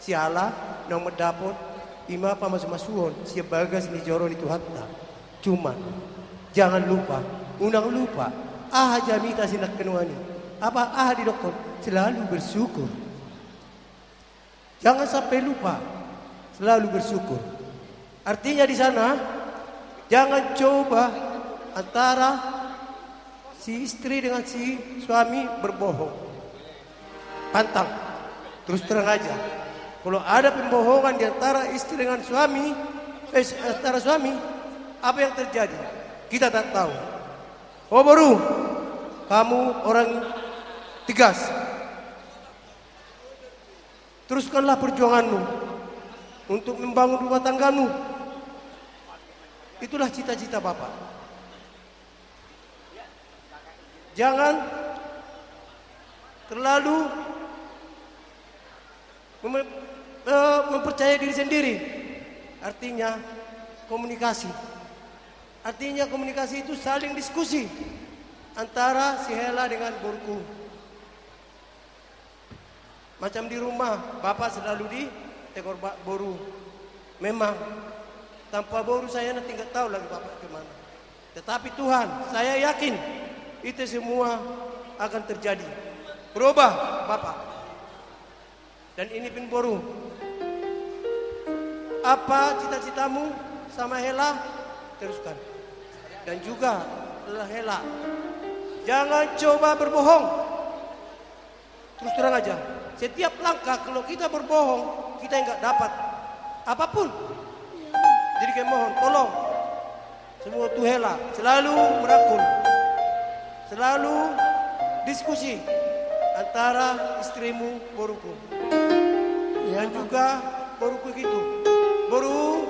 siala nang medapot ima pamasumasuon si bagas ni joron itu hatta. Cuman jangan lupa, unang lupa jamita sinak kenuani. Apa di dokter selalu bersyukur. Jangan sampai lupa, selalu bersyukur. Artinya di sana jangan coba antara si istri dengan si suami berbohong. Pantang, terus terang aja. Kalau ada pembohongan di antara istri dengan suami, antara suami, apa yang terjadi? Kita tak tahu. Oh baru, kamu orang tegas. Teruskanlah perjuanganmu untuk membangun rumah tanggamu. Itulah cita-cita Bapak. Jangan terlalu mempercayai diri sendiri. Artinya komunikasi. Artinya komunikasi itu saling diskusi antara si Hela dengan Borku. Macam di rumah, Bapak selalu di tekor Boru. Memang tanpa Boru saya nanti nggak tahu lagi Bapak kemana. Tetapi Tuhan, saya yakin itu semua akan terjadi. Berubah Bapak. Dan ini pun Boru. Apa cita-citamu sama Hela? Teruskan. Dan juga Hela, jangan coba berbohong. Terus terang aja. Setiap langkah kalau kita berbohong, kita nggak dapat apapun. Jadi kami mohon, tolong semua tuh Hela selalu merangkul, selalu diskusi antara istrimu Boruku. Dan juga Boruku gitu. Boru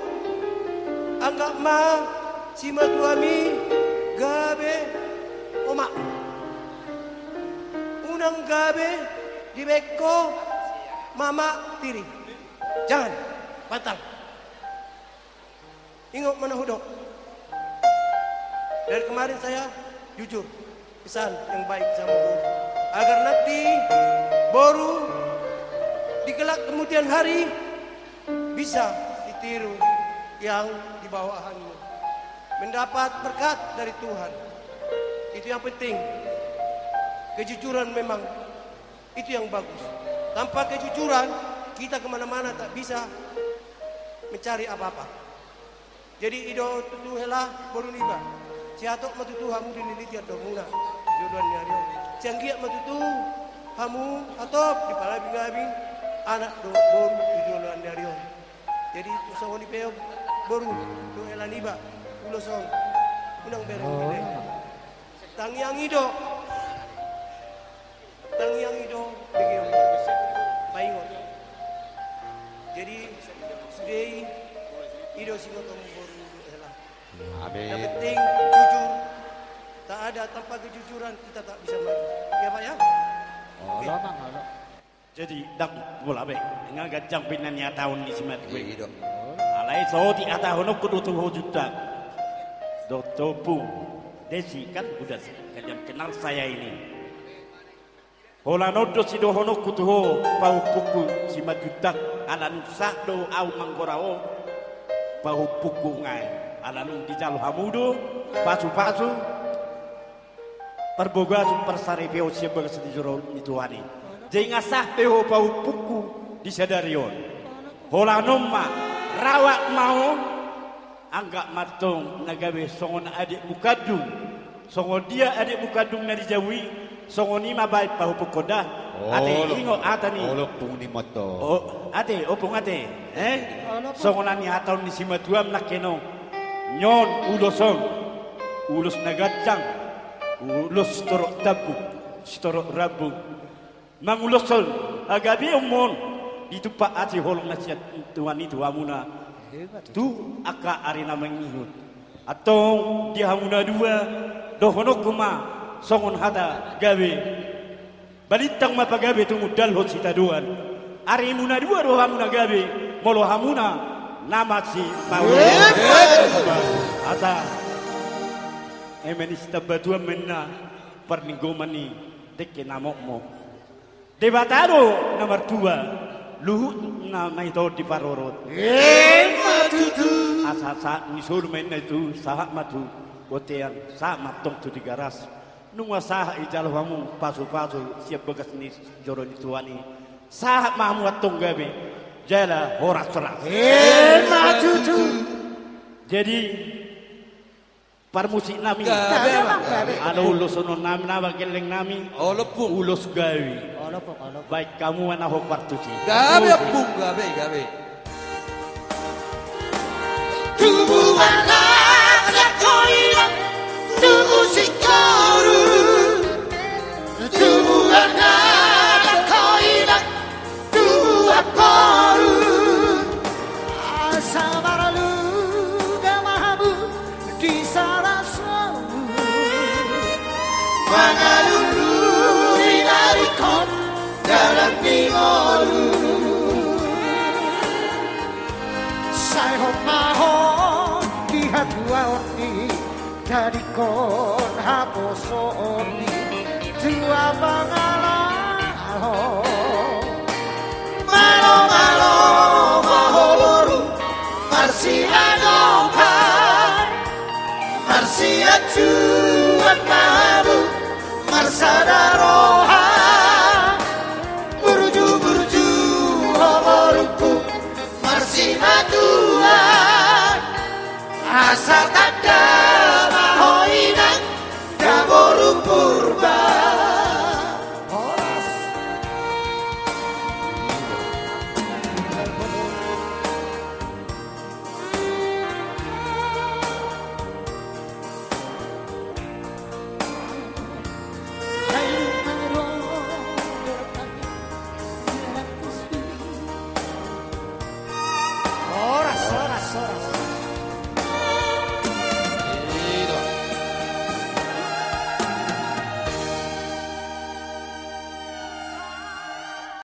anggap ma si matuami gabe omak. Unang gabe di beko mama tiri. Jangan pantang. Ingat mana hudok. Dari kemarin saya jujur pesan yang baik sama Boru agar nanti Boru di kelak kemudian hari bisa ditiru yang di bawahanmu, mendapat berkat dari Tuhan. Itu yang penting. Kejujuran memang itu yang bagus. Tanpa kejujuran kita kemana-mana tak bisa mencari apa-apa. Jadi ido tutu Hela Boru niba. Siatok matutu hamu diniliti atau muna jodohan nyari. Canggiak matutu hamu atop di palabing-abing anak do Boru jodohan nyari. Jadi usahoni peo Boru do Hela niba ulosong unang bereng gede. Tangyang ido begitu paingon. Jadi sudah ido singotong Boru Hela. Yang penting jujur. Tak ada tanpa kejujuran kita tak bisa maju. Ya Pak ya? Okay. Jadi dak bola be ngagat jang pinannya tahun di simat gue. Alai so di atahun kudu tuh juta. Dokter Pu Desi kan udah kalian kenal saya ini. Hola nodo si dohono kutuho pau puku si majutak alan sakdo au manggorao pau puku ngai alan di jalu hamudo pasu perboga super saripeo si bagas di jero ituani jadi ngasah peho pau puku di sadarion hola nomma rawak mau anggak matung nagawe songon adik bukadung songon dia adik bukadung nari jawi songoni mabai pau pukoda ate ingo atani olok pungni moto ate opung ate songonani ataun ni simatuam nakeno nyon ulos nagacang ulos torok tabu torok rabu mangulosol agabi umon itu pak ate holong nasihat tuan itu amuna tu aka arina mengihut atau dia hamuna dua dohono kuma songon hata gawe balitang mapagawe tungu dalho citaduan ari muna dua roh hamuna gawe molo hamuna nama si pawe ata emenista batua menna perningomani deke namokmo debatado nomor 2 luhut nama itu di parorot. Matutu. Asa misur main itu sahak matu. Botean sahak matong tu di garas. Nungwa sahak ijal kamu pasu siap bekas ni joron tuani. Sahak mamu atong gabe. Jala horas-horas. Matutu. Jadi parmusik nami. Ada ulus ono nami nama geleng nami. Olepung. Ulus gawi. Baik kamu mana ho partusi. Gabe pung gabe. Tubuh anak koilang tubuh sikoru. Tubuh anak koilang tubuh aporu. Asa maralu gamamu di sarasamu. Mangalulu inarikon dalam timolu. Saya maho di hatua oni dari kon haposo oni tua bangalalo malo maholoru marsi adokan marsi acuan malu marsadaroha burju holoruku marsi matuan asa tak